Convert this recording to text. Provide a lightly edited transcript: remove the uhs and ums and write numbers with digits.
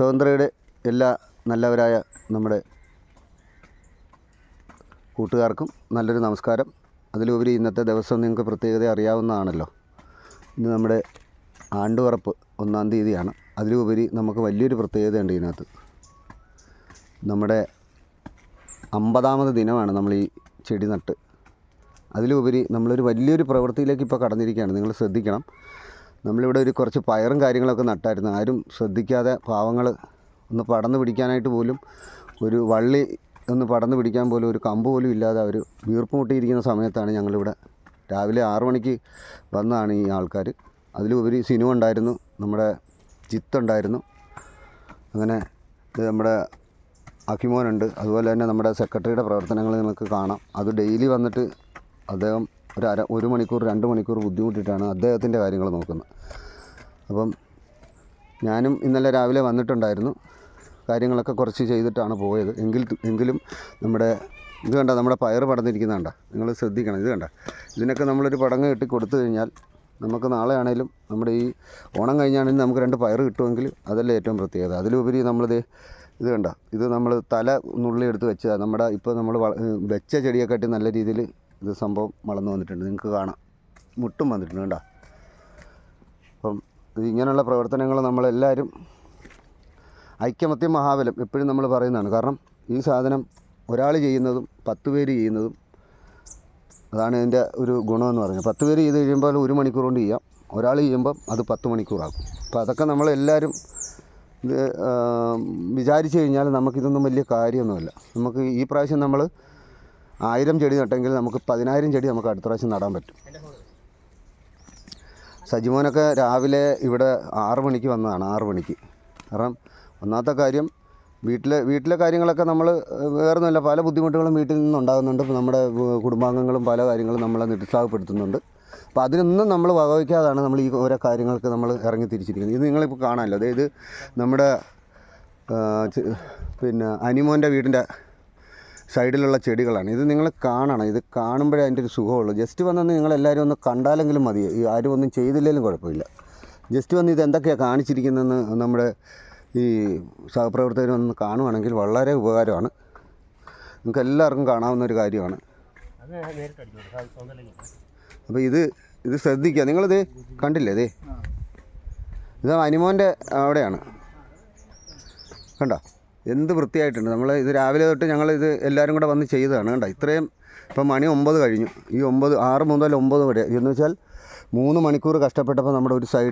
സ്വതന്ത്രയുടെ എല്ലാ നല്ലവരായ നമ്മുടെ കൂട്ടുകാർക്കും നല്ലൊരു നമസ്കാരം. അതിലുപരി ഇന്നത്തെ ദിവസം നിങ്ങൾക്ക് പ്രത്യേകത അറിയാവുന്നതാണല്ലോ. ഇന്ന് നമ്മുടെ ആണ്ടുപറപ്പ് 1-ാം തീയതിയാണ്. അതിലുപരി നമുക്ക് വലിയൊരു പ്രത്യേകതയുണ്ട് ഇതിനകത്ത്. നമ്മുടെ 50ാമത് ദിനമാണ് നമ്മൾ ഈ ചെടി നട്ട്. അതിലുപരി നമ്മളൊരു വലിയൊരു പ്രവൃത്തിയിലേക്ക് ഇപ്പോൾ കടന്നിരിക്കുകയാണ്. നിങ്ങൾ ശ്രദ്ധിക്കണം. നമ്മളിവിടെ ഒരു കുറച്ച് പയറും കാര്യങ്ങളൊക്കെ നട്ടായിരുന്നു. ആരും ശ്രദ്ധിക്കാതെ പാവങ്ങൾ ഒന്ന് പടർന്നു പിടിക്കാനായിട്ട് പോലും, ഒരു വള്ളി ഒന്ന് പടർന്നു പിടിക്കാൻ പോലും ഒരു കമ്പ് പോലും ഇല്ലാതെ അവർ വീർപ്പ് മുട്ടിയിരിക്കുന്ന സമയത്താണ് ഞങ്ങളിവിടെ രാവിലെ 6 മണിക്ക് വന്നതാണ് ഈ ആൾക്കാർ. അതിലുപരി സിനു ഉണ്ടായിരുന്നു, നമ്മുടെ ജിത്തുണ്ടായിരുന്നു, അങ്ങനെ നമ്മുടെ അക്കിമോനുണ്ട്. അതുപോലെ തന്നെ നമ്മുടെ സെക്രട്ടറിയുടെ പ്രവർത്തനങ്ങൾ നിങ്ങൾക്ക് കാണാം. അത് ഡെയിലി വന്നിട്ട് അദ്ദേഹം ഒരു മണിക്കൂർ 2 മണിക്കൂർ ബുദ്ധിമുട്ടിയിട്ടാണ് അദ്ദേഹത്തിൻ്റെ കാര്യങ്ങൾ നോക്കുന്നത്. അപ്പം ഞാനും ഇന്നലെ രാവിലെ വന്നിട്ടുണ്ടായിരുന്നു. കാര്യങ്ങളൊക്കെ കുറച്ച് ചെയ്തിട്ടാണ് പോയത്. എങ്കിലും നമ്മുടെ ഇത് കണ്ട, നമ്മുടെ പയർ പടർന്നിരിക്കുന്ന കണ്ട, നിങ്ങൾ ശ്രദ്ധിക്കണം. ഇത് കണ്ട, ഇതിനൊക്കെ നമ്മളൊരു പടങ്ങ് കെട്ടി കൊടുത്തു കഴിഞ്ഞാൽ നമുക്ക് നാളെ ആണെങ്കിലും നമ്മുടെ ഈ ഓണം കഴിഞ്ഞാണെങ്കിലും നമുക്ക് 2 പയർ കിട്ടുമെങ്കിൽ അതല്ലേ ഏറ്റവും പ്രത്യേകത. അതിലുപരി ഇത് കണ്ട, ഇത് നമ്മൾ തല നുള്ളി എടുത്ത് വെച്ചാൽ നമ്മുടെ ഇപ്പോൾ നമ്മൾ വെച്ച ചെടിയെക്കാട്ടി നല്ല രീതിയിൽ ഇത് സംഭവം വളർന്നു വന്നിട്ടുണ്ട്. നിങ്ങൾക്ക് കാണാം, മുട്ടും വന്നിട്ടുണ്ട് കണ്ടോ. അപ്പം ഇങ്ങനെയുള്ള പ്രവർത്തനങ്ങൾ നമ്മളെല്ലാവരും ഐക്യമത്യം മഹാബലം എപ്പോഴും നമ്മൾ പറയുന്നതാണ്. കാരണം ഈ സാധനം ഒരാൾ ചെയ്യുന്നതും 10 പേര് ചെയ്യുന്നതും അതാണ് ഇതിൻ്റെ ഒരു ഗുണമെന്ന് പറഞ്ഞാൽ. 10 പേര് ചെയ്ത് കഴിയുമ്പോൾ 1 മണിക്കൂർ കൊണ്ട് ചെയ്യാം. ഒരാൾ ചെയ്യുമ്പം അത് 10 മണിക്കൂറാകും. അപ്പോൾ അതൊക്കെ നമ്മളെല്ലാവരും ഇത് വിചാരിച്ചു കഴിഞ്ഞാൽ നമുക്കിതൊന്നും വലിയ കാര്യമൊന്നുമില്ല. നമുക്ക് ഈ പ്രാവശ്യം നമ്മൾ 1000 ചെടി നട്ടെങ്കിൽ നമുക്ക് 10,000 ചെടി നമുക്ക് അടുത്ത പ്രാവശ്യം നടാൻ പറ്റും. സജിമോനൊക്കെ രാവിലെ ഇവിടെ 6 മണിക്ക് വന്നതാണ്. 6 മണിക്ക്. കാരണം ഒന്നാമത്തെ കാര്യം, വീട്ടിലെ കാര്യങ്ങളൊക്കെ നമ്മൾ വേറൊന്നുമില്ല, പല ബുദ്ധിമുട്ടുകളും വീട്ടിൽ നിന്നുണ്ടാകുന്നുണ്ട്. നമ്മുടെ കുടുംബാംഗങ്ങളും പല കാര്യങ്ങളും നമ്മളെ നിരുത്സാഹപ്പെടുത്തുന്നുണ്ട്. അപ്പോൾ അതിനൊന്നും നമ്മൾ വകവയ്ക്കാതാണ് നമ്മൾ ഈ ഓരോ കാര്യങ്ങൾക്ക് നമ്മൾ ഇറങ്ങി തിരിച്ചിരിക്കുന്നത്. ഇത് നിങ്ങളിപ്പോൾ കാണാമല്ലോ. അതായത് നമ്മുടെ അനിമോൻ്റെ വീടിൻ്റെ സൈഡിലുള്ള ചെടികളാണ്. ഇത് നിങ്ങൾ കാണണം. ഇത് കാണുമ്പോഴേ അതിൻ്റെ ഒരു സുഖമുള്ളൂ. ജസ്റ്റ് വന്നൊന്ന് നിങ്ങളെല്ലാവരും ഒന്ന് കണ്ടാലെങ്കിലും മതി. ഈ ആരും ഒന്നും ചെയ്തില്ലെങ്കിലും കുഴപ്പമില്ല. ജസ്റ്റ് വന്ന് ഇത് എന്തൊക്കെയാണ് കാണിച്ചിരിക്കുന്നതെന്ന് നമ്മുടെ ഈ സഹപ്രവർത്തകരൊന്ന് കാണുവാണെങ്കിൽ വളരെ ഉപകാരമാണ്. നിങ്ങൾക്ക് എല്ലാവർക്കും കാണാവുന്ന ഒരു കാര്യമാണ്. അപ്പോൾ ഇത് ശ്രദ്ധിക്കുക. നിങ്ങളിത് കണ്ടില്ലേ? ഇത് അനിമോൻ്റെ അവിടെയാണ്. കണ്ടോ എന്ത് വൃത്തിയായിട്ടുണ്ട്. നമ്മൾ ഇത് രാവിലെ തൊട്ട് ഞങ്ങളിത് എല്ലാവരും കൂടെ വന്ന് ചെയ്തതാണ്. കണ്ടോ ഇത്രയും. ഇപ്പം മണി 9 കഴിഞ്ഞു. ഈ 6 മുതൽ 9 വരെ എന്ന് വെച്ചാൽ 3 മണിക്കൂർ കഷ്ടപ്പെട്ടപ്പോൾ നമ്മുടെ ഒരു സൈഡ്